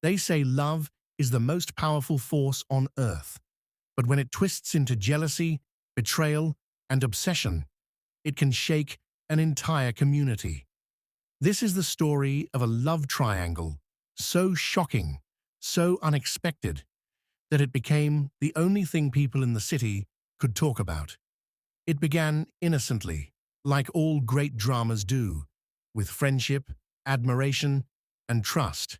They say love is the most powerful force on earth, but when it twists into jealousy, betrayal, and obsession, it can shake an entire community. This is the story of a love triangle, so shocking, so unexpected, that it became the only thing people in the city could talk about. It began innocently, like all great dramas do, with friendship, admiration, and trust.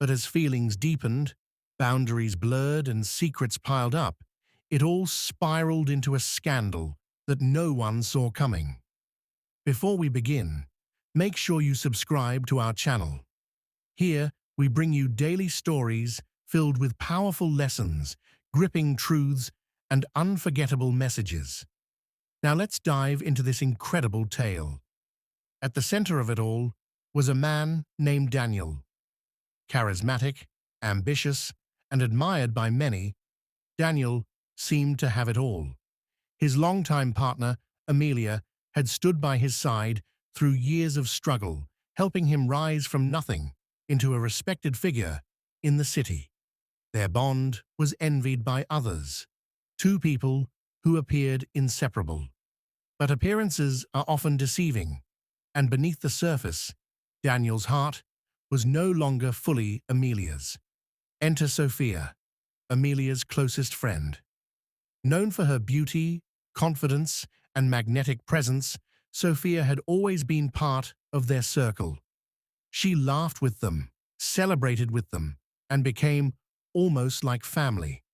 But as feelings deepened, boundaries blurred, and secrets piled up, it all spiraled into a scandal that no one saw coming. Before we begin, make sure you subscribe to our channel. Here, we bring you daily stories filled with powerful lessons, gripping truths, and unforgettable messages. Now let's dive into this incredible tale. At the center of it all was a man named Daniel. Charismatic, ambitious, and admired by many, Daniel seemed to have it all. His longtime partner, Amelia, had stood by his side through years of struggle, helping him rise from nothing into a respected figure in the city. Their bond was envied by others, two people who appeared inseparable. But appearances are often deceiving, and beneath the surface, Daniel's heart was no longer fully Amelia's. Enter Sophia, Amelia's closest friend. Known for her beauty, confidence, and magnetic presence, Sophia had always been part of their circle. She laughed with them, celebrated with them, and became almost like family.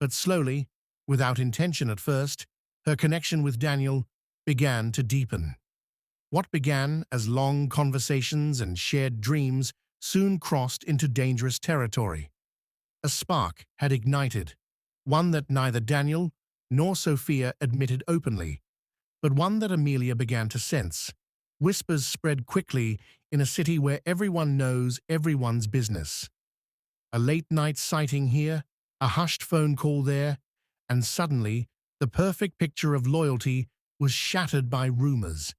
But slowly, without intention at first, her connection with Daniel began to deepen. What began as long conversations and shared dreams soon crossed into dangerous territory. A spark had ignited, one that neither Daniel nor Sophia admitted openly, but one that Amelia began to sense. Whispers spread quickly in a city where everyone knows everyone's business. A late-night sighting here, a hushed phone call there, and suddenly the perfect picture of loyalty was shattered by rumors.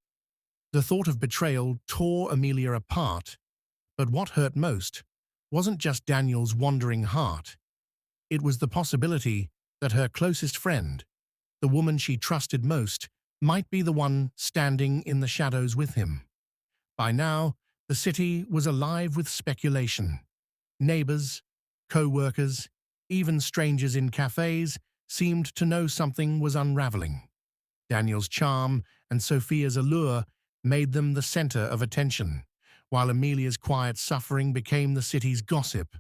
The thought of betrayal tore Amelia apart, but what hurt most wasn't just Daniel's wandering heart. It was the possibility that her closest friend, the woman she trusted most, might be the one standing in the shadows with him. By now, the city was alive with speculation. Neighbors, co-workers, even strangers in cafes seemed to know something was unraveling. Daniel's charm and Sophia's allure made them the center of attention, while Amelia's quiet suffering became the city's gossip.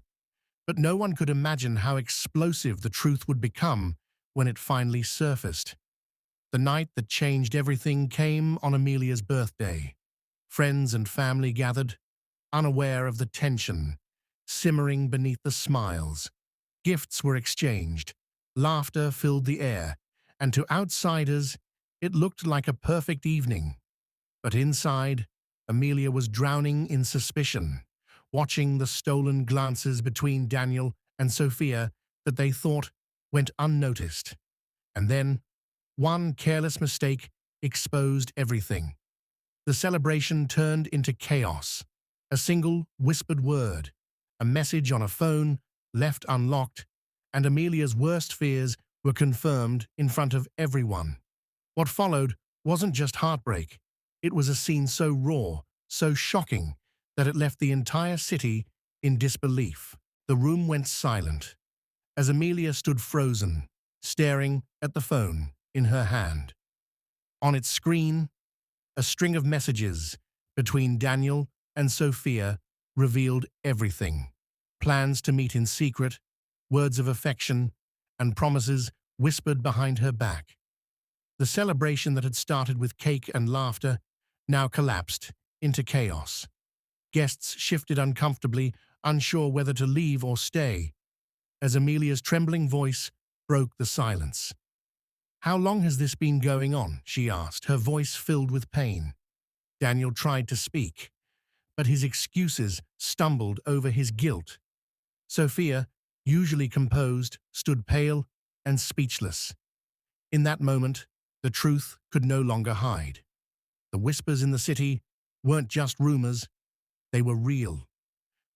But no one could imagine how explosive the truth would become when it finally surfaced. The night that changed everything came on Amelia's birthday. Friends and family gathered, unaware of the tension simmering beneath the smiles. Gifts were exchanged, laughter filled the air, and to outsiders, it looked like a perfect evening. But inside, Amelia was drowning in suspicion, watching the stolen glances between Daniel and Sophia that they thought went unnoticed. And then, one careless mistake exposed everything. The celebration turned into chaos. A single whispered word, a message on a phone left unlocked, and Amelia's worst fears were confirmed in front of everyone. What followed wasn't just heartbreak. It was a scene so raw, so shocking, that it left the entire city in disbelief. The room went silent, as Amelia stood frozen, staring at the phone in her hand. On its screen, a string of messages between Daniel and Sophia revealed everything. Plans to meet in secret, words of affection, and promises whispered behind her back. The celebration that had started with cake and laughter now collapsed into chaos. Guests shifted uncomfortably, unsure whether to leave or stay, as Amelia's trembling voice broke the silence. "How long has this been going on?" she asked, her voice filled with pain. Daniel tried to speak, but his excuses stumbled over his guilt. Sophia, usually composed, stood pale and speechless. In that moment, the truth could no longer hide. The whispers in the city weren't just rumors, they were real.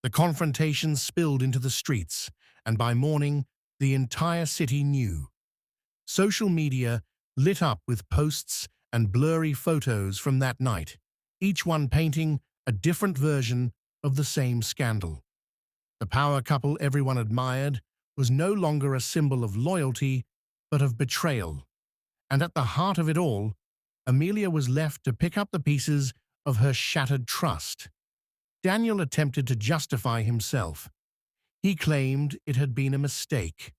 The confrontation spilled into the streets, and by morning, the entire city knew. Social media lit up with posts and blurry photos from that night, each one painting a different version of the same scandal. The power couple everyone admired was no longer a symbol of loyalty, but of betrayal. And at the heart of it all, Amelia was left to pick up the pieces of her shattered trust. Daniel attempted to justify himself. He claimed it had been a mistake,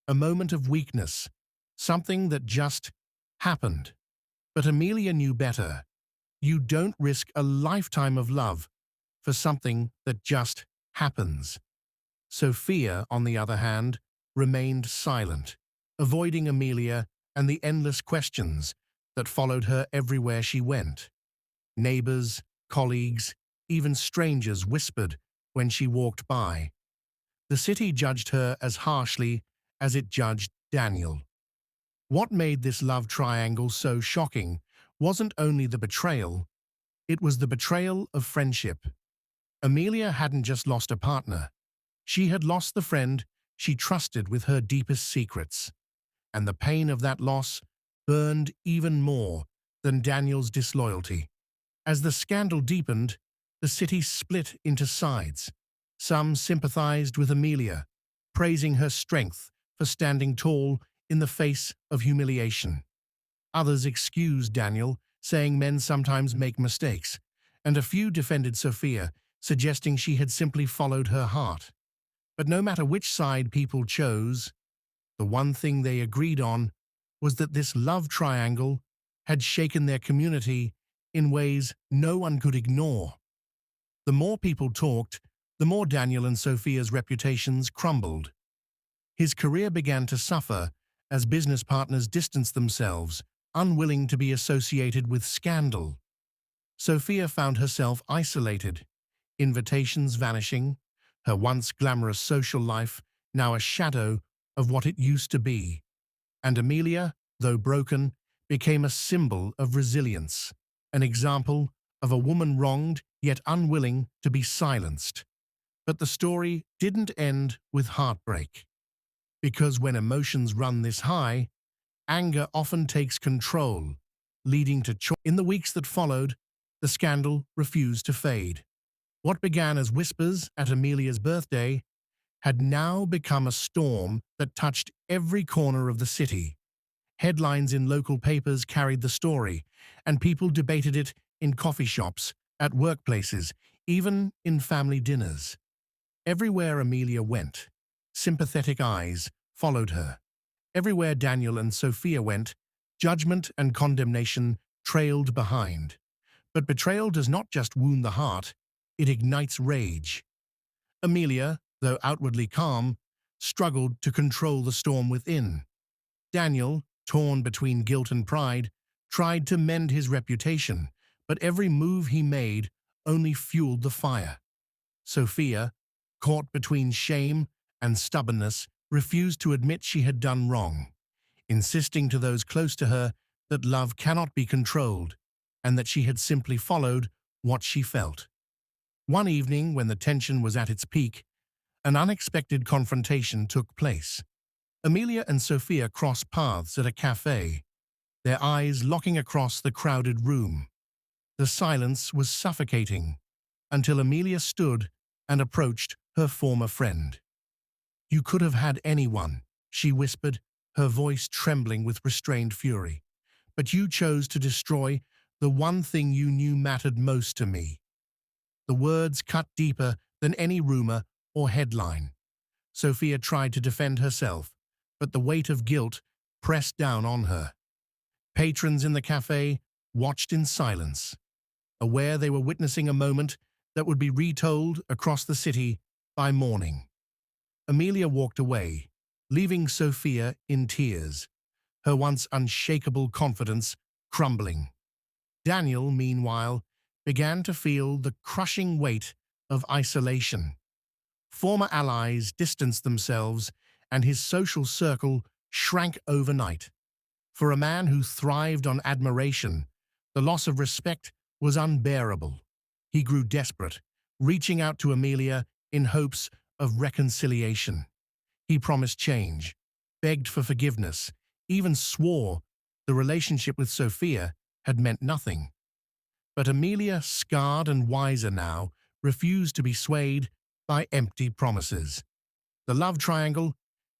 a moment of weakness, something that just happened. But Amelia knew better. You don't risk a lifetime of love for something that just happens. Sophia, on the other hand, remained silent, avoiding Amelia and the endless questions that followed her everywhere she went. Neighbors, colleagues, even strangers whispered when she walked by. The city judged her as harshly as it judged Daniel. What made this love triangle so shocking wasn't only the betrayal, it was the betrayal of friendship. Amelia hadn't just lost a partner. She had lost the friend she trusted with her deepest secrets. And the pain of that loss burned even more than Daniel's disloyalty. As the scandal deepened, the city split into sides. Some sympathized with Amelia, praising her strength for standing tall in the face of humiliation. Others excused Daniel, saying men sometimes make mistakes, and a few defended Sophia, suggesting she had simply followed her heart. But no matter which side people chose, the one thing they agreed on was that this love triangle had shaken their community in ways no one could ignore. The more people talked, the more Daniel and Sophia's reputations crumbled. His career began to suffer as business partners distanced themselves, unwilling to be associated with scandal. Sophia found herself isolated, invitations vanishing, her once glamorous social life now a shadow of what it used to be. And Amelia, though broken, became a symbol of resilience, an example of a woman wronged yet unwilling to be silenced. But the story didn't end with heartbreak. Because when emotions run this high, anger often takes control, leading to choice. In the weeks that followed, the scandal refused to fade. What began as whispers at Amelia's birthday had now become a storm that touched every corner of the city. Headlines in local papers carried the story, and people debated it in coffee shops, at workplaces, even in family dinners. Everywhere Amelia went, sympathetic eyes followed her. Everywhere Daniel and Sophia went, judgment and condemnation trailed behind. But betrayal does not just wound the heart, it ignites rage. Amelia, though outwardly calm, struggled to control the storm within. Daniel, torn between guilt and pride, tried to mend his reputation, but every move he made only fueled the fire. Sophia, caught between shame and stubbornness, refused to admit she had done wrong, insisting to those close to her that love cannot be controlled and that she had simply followed what she felt. One evening, when the tension was at its peak, an unexpected confrontation took place. Amelia and Sophia crossed paths at a café, their eyes locking across the crowded room. The silence was suffocating until Amelia stood and approached her former friend. "You could have had anyone," she whispered, her voice trembling with restrained fury. "But you chose to destroy the one thing you knew mattered most to me." The words cut deeper than any rumor or headline. Sophia tried to defend herself, but the weight of guilt pressed down on her. Patrons in the cafe watched in silence, aware they were witnessing a moment that would be retold across the city by morning. Amelia walked away, leaving Sophia in tears, her once unshakable confidence crumbling. Daniel, meanwhile, began to feel the crushing weight of isolation. Former allies distanced themselves, and his social circle shrank overnight. For a man who thrived on admiration, the loss of respect was unbearable. He grew desperate, reaching out to Amelia in hopes of reconciliation. He promised change, begged for forgiveness, even swore the relationship with Sophia had meant nothing. But Amelia, scarred and wiser now, refused to be swayed by empty promises. The love triangle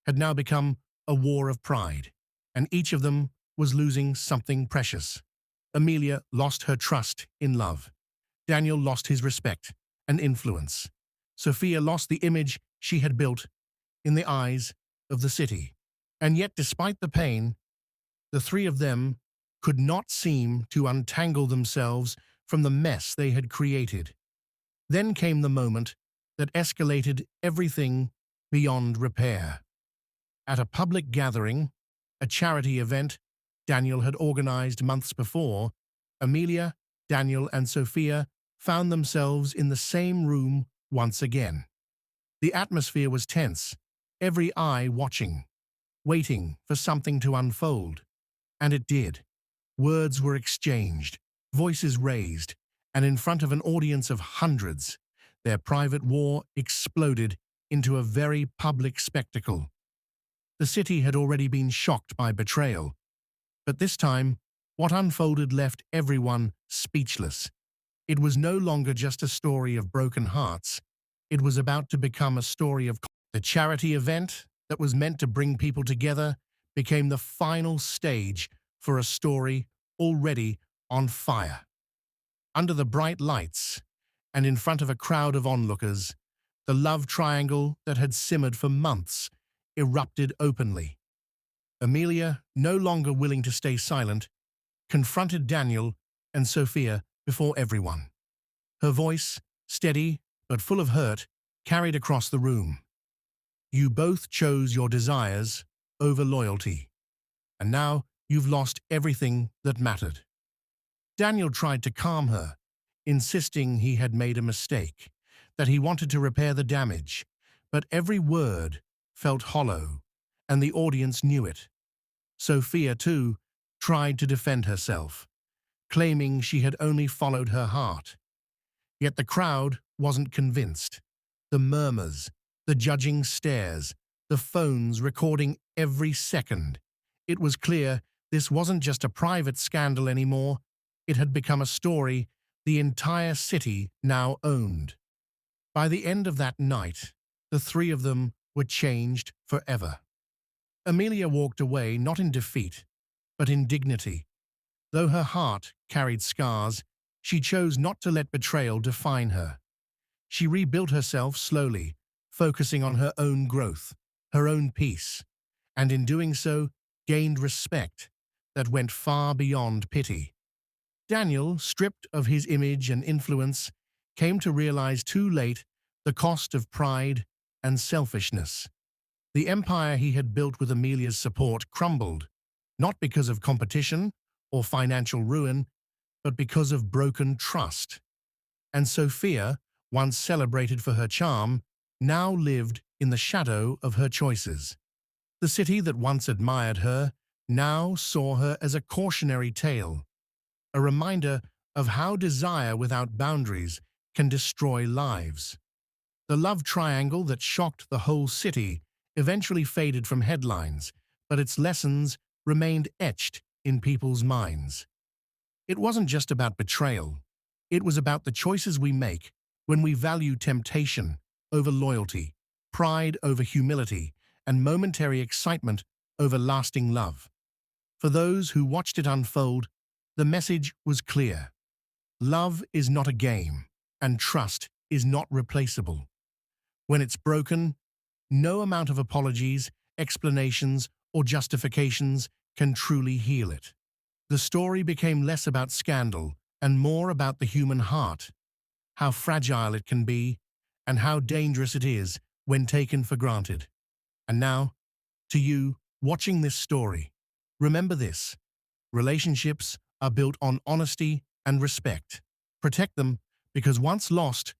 had now become a war of pride, and each of them was losing something precious. Amelia lost her trust in love. Daniel lost his respect and influence. Sophia lost the image she had built in the eyes of the city. And yet, despite the pain, the three of them could not seem to untangle themselves from the mess they had created. Then came the moment that escalated everything beyond repair. At a public gathering, a charity event Daniel had organized months before, Amelia, Daniel, and Sophia found themselves in the same room once again. The atmosphere was tense, every eye watching, waiting for something to unfold. And it did. Words were exchanged, voices raised, and in front of an audience of hundreds, their private war exploded into a very public spectacle. The city had already been shocked by betrayal, but this time, what unfolded left everyone speechless. It was no longer just a story of broken hearts. It was about to become a story of the charity event that was meant to bring people together became the final stage for a story already on fire. Under the bright lights, and in front of a crowd of onlookers, the love triangle that had simmered for months erupted openly. Amelia, no longer willing to stay silent, confronted Daniel and Sophia before everyone. Her voice, steady but full of hurt, carried across the room. You both chose your desires over loyalty, and now you've lost everything that mattered. Daniel tried to calm her, insisting he had made a mistake, that he wanted to repair the damage, but every word felt hollow, and the audience knew it. Sophia, too, tried to defend herself, claiming she had only followed her heart. Yet the crowd wasn't convinced. The murmurs, the judging stares, the phones recording every second. It was clear this wasn't just a private scandal anymore. It had become a story the entire city now owned. By the end of that night, the three of them were changed forever. Amelia walked away not in defeat, but in dignity. Though her heart carried scars, she chose not to let betrayal define her. She rebuilt herself slowly, focusing on her own growth, her own peace, and in doing so, gained respect that went far beyond pity. Daniel, stripped of his image and influence, came to realize too late the cost of pride and selfishness. The empire he had built with Amelia's support crumbled, not because of competition or financial ruin, but because of broken trust. And Sophia, once celebrated for her charm, now lived in the shadow of her choices. The city that once admired her now saw her as a cautionary tale, a reminder of how desire without boundaries can destroy lives. The love triangle that shocked the whole city eventually faded from headlines, but its lessons remained etched in people's minds. It wasn't just about betrayal. It was about the choices we make when we value temptation over loyalty, pride over humility, and momentary excitement over lasting love. For those who watched it unfold, the message was clear. Love is not a game, and trust is not replaceable. When it's broken, no amount of apologies, explanations, or justifications can truly heal it. The story became less about scandal and more about the human heart, how fragile it can be, and how dangerous it is when taken for granted. And now, to you watching this story, remember this: relationships are built on honesty and respect. Protect them, because once lost,